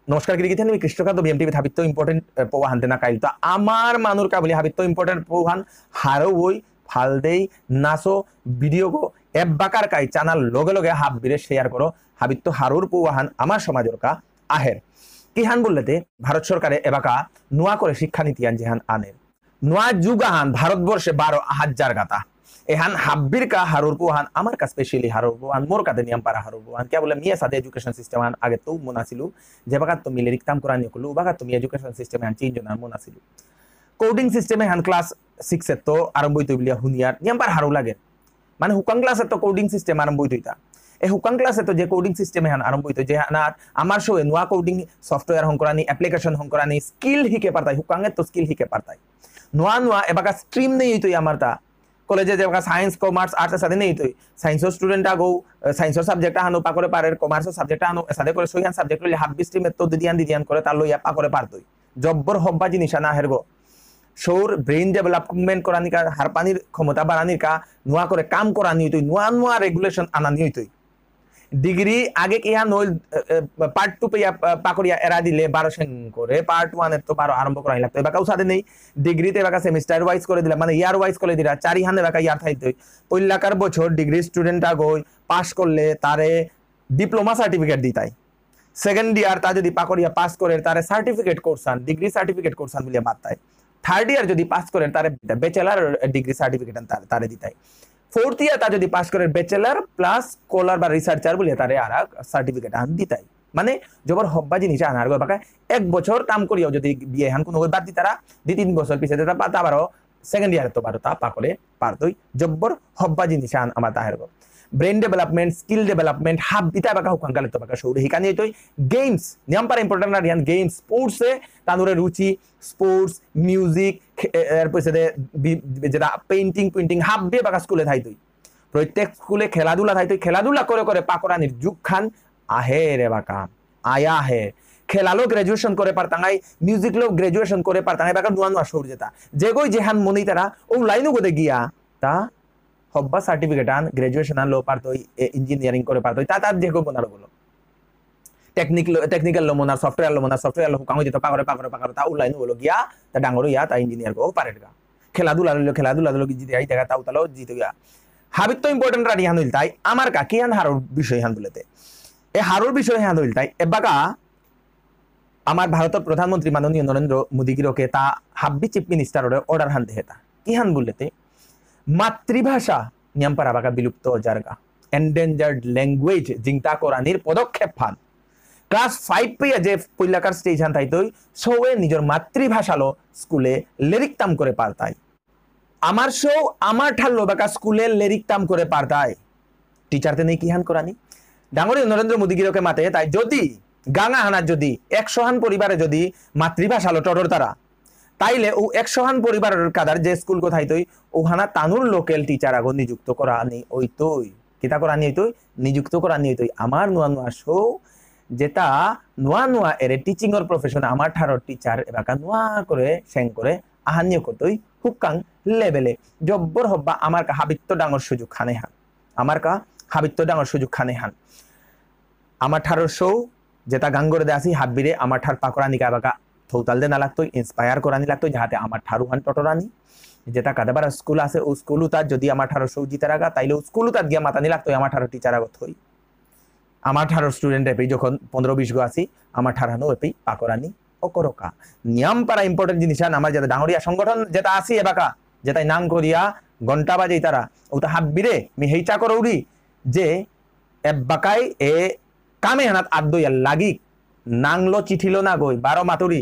নমস্কার গিরিগিথেন আমি কৃষ্ণকান্ত বিএমটিভি হাবিত্য ইম্পর্টেন্ট পৌহান তেনা কাইল তো আমার মানুর কাবলি হাবিত্য ইম্পর্টেন্ট পৌহান হারো ওই ফালদেই নাচো ভিডিও গো এপ বাকার কাই চ্যানেল লগে লগে হাব বিরে শেয়ার করো হাবিত্য হারুর পৌহান আমার সমাজের কা আহের কিহান বললেতে ভারত সরকারে এবাকা নোয়া করে শিক্ষানীতি আন যেহান আনের নোয়া যুগাহান ভারতবর্ষে 12,000 গাতা এহান হাব্বির কা হারুর পোহান আমার কা স্পেশালি হারুর পোহান মোর কাতে নিয়ম পারা হারুর পোহান কে বলে মিয়া সাদে এডুকেশন সিস্টেম আন আগে তো মনাসিলু যে বাকা তুমি লিখতাম কোরআন কলু বাকা তুমি এডুকেশন সিস্টেম আন চেঞ্জ না মনাসিলু কোডিং সিস্টেমে হান ক্লাস 6 এ তো আরম্ভ হইতো বিলিয়া হুনিয়ার নিয়ম পার হারু লাগে মানে হুকাং ক্লাসে তো কোডিং সিস্টেম আরম্ভ হইতা এই হুকাং ক্লাসে তো যে কোডিং সিস্টেমে হান আরম্ভ হইতো যে না আমার শো নোয়া কোডিং সফটওয়্যার হংকরানি অ্যাপ্লিকেশন হংকরানি স্কিল হিকে পারতাই হুকাং এ তো স্কিল হিকে পারতাই নোয়া নোয়া এবাকা স্ট্রিম নেই হইতো আমার তা কলেজে যে সায়েন্স কমার্স আর্টস সাথে নেই তুই সায়েন্সর স্টুডেন্ট আগো সায়েন্সর সাবজেক্ট হানো পা করে পারে কমার্সর সাবজেক্ট হানো সাথে করে সইহান সাবজেক্ট লইলে হাব্বি স্ট্রিমে তো দিদিয়ান করে তার লইয়া পা করে পারতই জব্বর হব্বা জিনিস না হেরগো সৌর ব্রেইন ডেভেলপমেন্ট করানি কা হারপানির ক্ষমতা বাড়ানির কা নোয়া করে কাম করানি তুই নোয়া নোয়া রেগুলেশন আনানি তুই ডিগ্রি আগে কি হ্যাঁ নইল পার্ট 2 পেয়া পাকড়িয়া এরা দিলে 12 করে পার্ট 1 এর তো 12 আরম্ভ করাই লাগতো এবাকা উসাদে নেই ডিগ্রিতে এবাকা সেমিস্টার ওয়াইজ করে দিলা মানে ইয়ার ওয়াইজ করে দিলা 4 হানে এবাকা ইয়ার থাইতে পইলাকার বছর ডিগ্রি স্টুডেন্ট আগই পাস করলে তারে ডিপ্লোমা সার্টিফিকেট দিতাই সেকেন্ড ইয়ার তা যদি পাকড়িয়া পাস করে তারে সার্টিফিকেট কোর্সান ডিগ্রি সার্টিফিকেট কোর্সান বলিয়া বাতাই থার্ড ইয়ার যদি পাস করেন তারে ব্যাচেলর ডিগ্রি সার্টিফিকেট তারে দিতাই फोर्थ ईयर ता যদি পাস করে ব্যাচেলর প্লাস স্কলার বা রিসার্চার বলে তারে আর সার্টিফিকেট আন দিতাই মানে জবর হব্বা জিনিস আনার গো বাকা এক বছর কাম করিও যদি বিয়ে হান কোন বাদ দিতারা 2-3 বছর পিছে তা পাতা আবারো সেকেন্ড ইয়ার তো পারো তা পা করে পারতই জব্বর হব্বা জিনিস আন আমার তাহের গো brain development skill development hub বিতা বাকা হুকান কালে তো বাকা সৌরে হিকানি হইতই গেমস নিয়ম পার ইম্পর্টেন্ট না রিয়ান গেমস স্পোর্টস এ তানুরে রুচি স্পোর্টস মিউজিক এর পয়সা দে যেটা পেইন্টিং হাব বে বাকা স্কুলে থাইতই প্রত্যেক স্কুলে খেলাধুলা থাইতই খেলাধুলা করে করে পাকরানির যুগ খান আহে রে বাকা আয়া হে খেলালো গ্রাজুয়েশন করে পারতাঙ্গাই মিউজিক লো গ্রাজুয়েশন করে পারতাঙ্গাই বাকা নুয়া নুয়া সৌর যেতা যে গই যেহান মনি তারা ও লাইনও গদে গিয়া তা হব্বা সার্টিফিকেট আন গ্রাজুয়েশন আন লো পারতই ইঞ্জিনিয়ারিং করে পারতই তা তার যেগো বনার বলো টেকনিক্যাল লো মনার সফটওয়্যার লো কাম দিতে পাগরে তা উলাইন বলো গিয়া তা ডাঙ্গরো ইয়া তা ইঞ্জিনিয়ার গো পারেগা খেলাধুলা লো কি জিতে আই জায়গা তাও তালো জিতে গিয়া হাবিত তো ইম্পর্টেন্ট রানি হান হইল তাই আমার কা কি হান হারুর বিষয় হান বলেতে এ হারুর বিষয় হান হইল তাই এবাকা আমার ভারতের প্রধানমন্ত্রী মাননীয় নরেন্দ্র মোদী গিরকে তা হাব্বি চিফ মিনিস্টার অর্ডার হান দেহেতা কি হান বললেতে মাতৃভাষা নিয়ম পারা বাকা বিলুপ্ত জারগা এন্ডেঞ্জার্ড ল্যাঙ্গুয়েজ জিংতা কোরানির পদক্ষেপ ফান ক্লাস 5 পে যে পইলাকার স্টেজ হান তাইতই সৌয়ে নিজের মাতৃভাষা লো স্কুলে লিরিকতাম করে পারতাই আমার শো আমার ঠাল্লো বাকা স্কুলে লিরিকতাম করে পারতাই টিচারতে নেই কি হান কোরানি ডাঙ্গরি নরেন্দ্র মোদী গিরকে মাতে তাই যদি গাঙা হানার যদি 100 হান পরিবারে যদি মাতৃভাষা লো টডর তারা তাইলে ও 100 হান পরিবারের কাদার যে স্কুল কোথায় তৈ ও হানা তানুর লোকাল টিচার আগো নিযুক্ত করা নি ওই তৈ কিতা করা নি তৈ নিযুক্ত করা নি তৈ আমার নোয়া নোয়া শো যেটা নোয়া নোয়া এর টিচিং এর প্রফেশন আমার ঠারর টিচার এবাকা নোয়া করে সেং করে আহান্য করতই হুকাং লেভেলে জব্বর হব্বা আমার কা হাবিত্য ডাঙর সুযোগ খানে হান আমার কা হাবিত্য ডাঙর সুযোগ খানে হান আমার ঠারর শো যেটা গাঙ্গরে দে আসি হাব্বিরে আমার ঠার পাকড়া নিকা বাকা থৌতাল দে না লাগতো ইন্সপায়ার করানি লাগতো যাহাতে আমার ঠারু হান টটরানি যেটা কাদাবার স্কুল আছে ও স্কুলু তার যদি আমার ঠারো সৌজিতে রাখা তাইলে স্কুলু তার গিয়া মাতানি লাগতো আমার ঠারো টিচার আগত হই আমার ঠারো স্টুডেন্ট এপি যখন 15-20 গো আসি আমার ঠারানো এপি পাকরানি অকরকা নিয়ম পারা ইম্পর্টেন্ট জিনিস আমার যেটা ডাঙরিয়া সংগঠন যেটা আসি এবাকা যেটাই নাম করিয়া ঘন্টা বাজে তারা ওটা হাব্বিরে মি হেইচা করৌরি যে এবাকাই এ কামে হানাত আদইয়া লাগি নাংলো চিঠিলো না গই 12 মাতুরি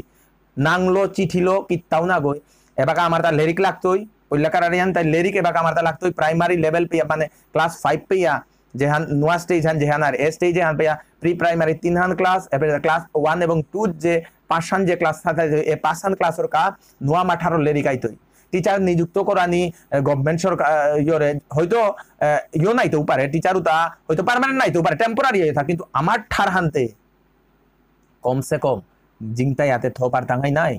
নাংলো চিঠিলো কিত্তাও না গই এবাকা আমার তা লিরিক লাগতোই পইলাকার আরিয়ান তাই লিরিক এবাকা আমার তা লাগতোই প্রাইমারি লেভেল পেয়া মানে ক্লাস 5 পেয়া যেহান নোয়া স্টেজ হান যেহান আর এ স্টেজ হান পেয়া প্রি প্রাইমারি 3 হান ক্লাস এবারে ক্লাস 1 এবং 2 যে 5 হান যে ক্লাস থাকে এ 5 হান ক্লাসের কা নোয়া মাঠারো লিরিক আইতোই টিচার নিযুক্ত করানি গভর্নমেন্ট সরকার ইয়রে হয়তো ইয়ো নাইতে পারে টিচার উতা হয়তো পার্মানেন্ট নাইতে পারে টেম্পোরারি হইতা কিন্তু আমার ঠার হানতে কমসে কম জিংতা ইয়াতে থোপার তাঙ্গাই নাই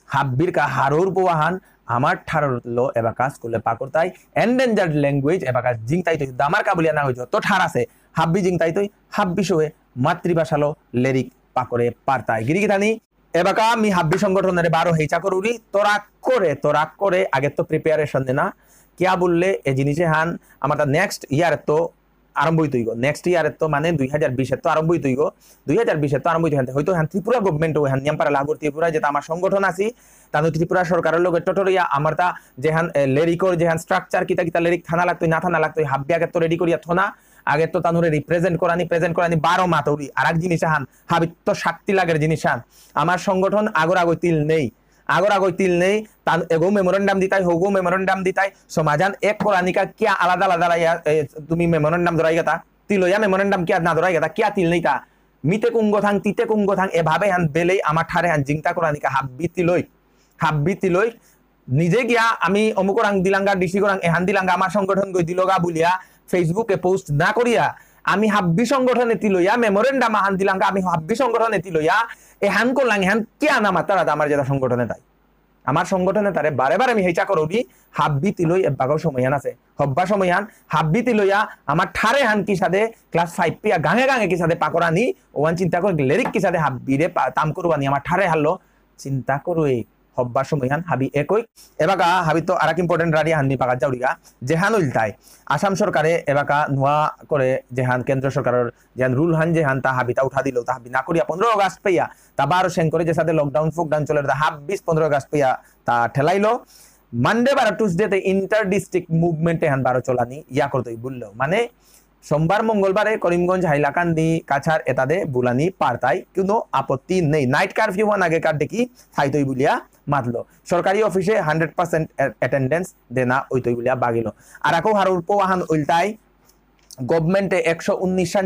হাব্বির কা হারুর পোয়াহান আমার ঠারর লো এবাকা স্কুলে পাকরতাই এন্ডেঞ্জার্ড ল্যাঙ্গুয়েজ এবাকা জিংতাই তৈ দামার কাবুলিয়া না হইতো তো ঠার আছে হাব্বি জিংতাই তৈ হাব্বি শোয়ে মাতৃভাষা লো লিরিক পাকরে পারতাই গিরিগিতানি এবাকা আমি হাব্বি সংগঠনের 12 হেচা করুরি তোরাক করে আগে তো প্রিপারেশন দেনা কিয়া বললে এই জিনিসে হান আমার নেক্সট ইয়ার তো আরম্ভ হইতে হইব নেক্সট ইয়ার তো মানে 2020 এর তো আরম্ভ হইতে হইব 2020 এর তো আরম্ভ হইতে হয়তো হান ত্রিপুরা গভর্নমেন্ট ও হান নিয়মপারা লাগর ত্রিপুরা যেটা আমার সংগঠন আছে তানো ত্রিপুরা সরকারের লগে টটরিয়া আমার তা যেহান লেরিকর যেহান স্ট্রাকচার কিতা লেরিক থানা লাগতো না থানা লাগতো হাব্বি আগে তো রেডি করিয়া থনা আগে তো তানুরে রিপ্রেজেন্ট করানি 12 মাতৌরি আরেক জিনিস হান হাবিত তো শক্তি লাগের জিনিস হান আমার সংগঠন আগর আগর তিল নেই তান এগো মেমোরেন্ডাম দিতাই হোগো মেমোরেন্ডাম দিতাই সমাধান এক কোরআনিকা কিয়া আলাদা তুমি মেমোরেন্ডাম ধরাই গেতা তিলইয়া মেমোরেন্ডাম কিয়া না ধরাই গেতা কিয়া তিল নেই তা মিতে কুঙ্গ থাং তিতে কুঙ্গ থাং এভাবে হান বেলেই আমার ঠারে হান জিংতা কোরআনিকা হাব্বি তিলই নিজে গিয়া আমি অমুক রাং দিলাঙ্গা ডিসি রাং এহান দিলাঙ্গা আমার সংগঠন গই দিলগা বলিয়া ফেসবুকে পোস্ট না করিয়া আমি হাব্বি সংগঠনে তিলইয়া মেমোরেন্ডাম হান দিলাঙ্গা আমি হাব্বি সংগঠনে তিলইয়া এহান করলাম এহান কিয়া না মাতারা আমার যেটা সংগঠনে তাই আমার সংগঠনে তারে বারে আমি হেচা করবি হাব্বি তিলই এবাগাও সময়হান আছে হব্বা সময়হান হাব্বি তিলইয়া আমার ঠারে হান কি সাথে ক্লাস 5 পিয়া গাঙে কি সাথে পাকরানি ওয়ান চিন্তা করে লেরিক কি সাথে হাব্বিরে তাম করবানি আমার ঠারে হারলো চিন্তা করুই হব্বা সময়হান হাবি একই এবাকা হাবি তো আরেক ইম্পর্টেন্ট রাডি হাননি পাকা যাউরিগা যেহান উল্টাই আসাম সরকারে এবাকা নোয়া করে যেহান কেন্দ্র সরকারের যেহান রুল হান যেহান তা হাবিতা উঠা দিল তা হাবি না করিয়া 15 আগস্ট পেয়া তা 12 সেন করে যে সাথে লকডাউন ফকডাউন চলে তা হাব 15 আগস্ট পেয়া তা ঠেলাইলো মানডে বার টুসডেতে ইন্টার ডিস্ট্রিক্ট মুভমেন্টে হান 12 চলানি ইয়া করতেই বললো মানে সোমবার মঙ্গলবারে করিমগঞ্জ হাইলাকান্দি কাছাড় এতাদে বুলানি পারতাই কোনো আপত্তি নেই নাইট কারফিউ হন আগেকার দেখি থাইতই বুলিয়া মাতলো সরকারি অফিসে 100% অ্যাটেন্ডেন্স দেনা ওইতই বুলিয়া বাগিলো আর আকো হারুর পোহান উল্টাই গভর্নমেন্টে 119 সান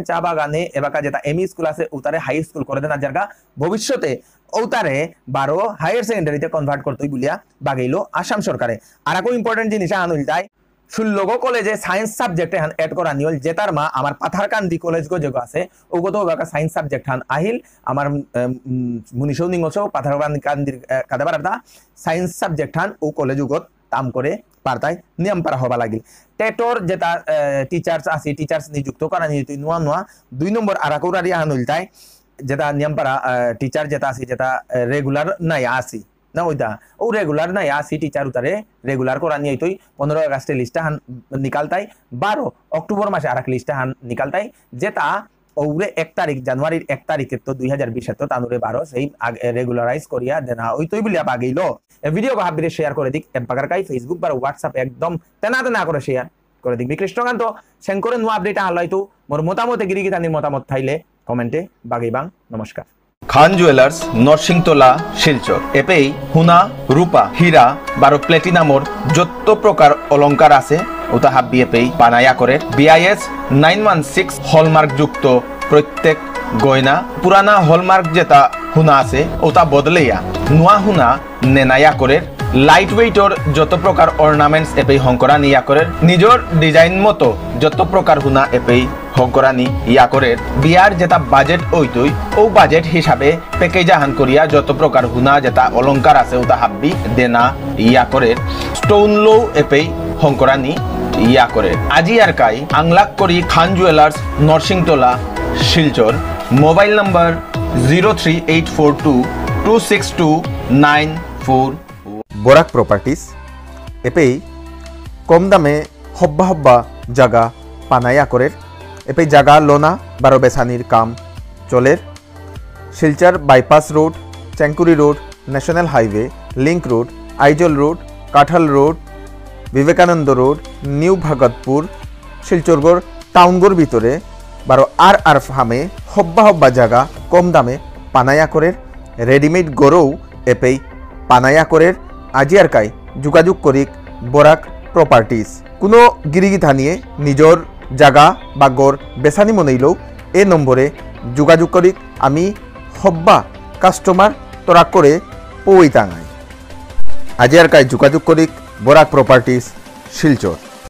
চা বাগানে এবাকা যেটা এমই স্কুল আছে উতারে হাই স্কুল করে দেনা জায়গা ভবিষ্যতে ওতারে 12 হায়ার সেকেন্ডারিতে কনভার্ট করতেই বুলিয়া বাগিলো আসাম সরকারে আর আকো ইম্পর্টেন্ট জিনিস আন উল্টাই 16 কলেজে সায়েন্স সাবজেক্টে হান এড করা নিয়ল যেটার মা আমার পাথারকান্দি কলেজ গো যেগো আছে ওগো তো বাকা সায়েন্স সাবজেক্ট হান আহিল আমার মুনিশো নিংসো পাথারকান্দির কাদাবারদা সায়েন্স সাবজেক্ট হান ও কলেজ উগত তাম করে পারতাই নিয়ম পারা হবা লাগিল টেটর যেটা টিচার্স আছে টিচার্স নিযুক্ত করা নিয়ত নোয়া 2 নম্বর আরাকুরারি হান উল্টাই যেটা নিয়ম পারা টিচার যেটা আছে যেটা রেগুলার নাই আসি না ওইটা ও রেগুলার নাই আসি টিচার উতারে রেগুলার করা নিয়ে তুই 15 আগস্টে লিস্টটা হান নিকালতাই 12 অক্টোবর মাসে আরেক লিস্টটা হান নিকালতাই যেটা ওরে 1 তারিখ জানুয়ারির 1 তারিখে তো 2020 তো তানুরে 12 সেই রেগুলারাইজ করিয়া দেনা ওই তুই বলিয়া বাগিলো এই ভিডিও কা হাবিরে শেয়ার করে দিক এবাকার কাই ফেসবুক বা হোয়াটসঅ্যাপ একদম তেনা করে শেয়ার করে দিক কৃষ্ণকান্ত সেন করে নো আপডেট আলাইতো মোর মতামতে গিরিগিতানির মতামত থাইলে কমেন্টে বাগিবাং নমস্কার খান জুয়েলার্স নরসিংতলা শিলচর এপেই হুনা রূপা হীরা 12 প্লেটিনামর যত প্রকার অলংকার আছে ওটা হাব্বি এপেই বানায়া করে BIS 916 হলমার্ক যুক্ত প্রত্যেক গয়না পুরানা হলমার্ক যেটা হুনা আছে ওটা বদলেয়া নোয়া হুনা নেনায়া করে লাইট ওয়েটর যত প্রকার অর্নামেন্টস এপেই হংকরা নিয়া করে নিজের ডিজাইন মতো যত প্রকার হুনা এপেই হংকরানি ইয়া করে বিয়ার যেটা বাজেট ওইতই ও বাজেট হিসাবে প্যাকেজ হান করিয়া যত প্রকার হুনা যেটা অলংকার আছে ওটা হাব্বি দেনা ইয়া করে স্টোন লো এপেই হংকরানি ইয়া করে আজি আর কাই আংলাক করি Khan jewellers Narsingtola Silchar mobile number 03842262944 Barak properties এপেই কম দামে হব্বা জাগা পানায়া করে এপেই জাগা লোনা 12 বেসানির কাম চলের Silchar bypass road Chenkuri road national highway link road Aizawl road Kathal road Vivekananda road new Bhagatpur শিলচরগড় টাউনগড় ভিতরে 12 আর ফার্মে হব্বা জাগা কম দামে পানায়া করে রেডিমেড গড়ও এপেই পানায়া করে আজিয়ারকাই যোগাযোগ করি বরাক প্রপার্টিস কোনো গিরিগিথা নিয়ে নিজর জাগা বা গড় বেসানি মনেইলেও এই নম্বরে যোগাযোগ করি আমি হব্বা কাস্টমার তরা করে পইতাঙাই আজিয়ারকাই যোগাযোগ করি বরাক প্রপার্টিস শিলচর।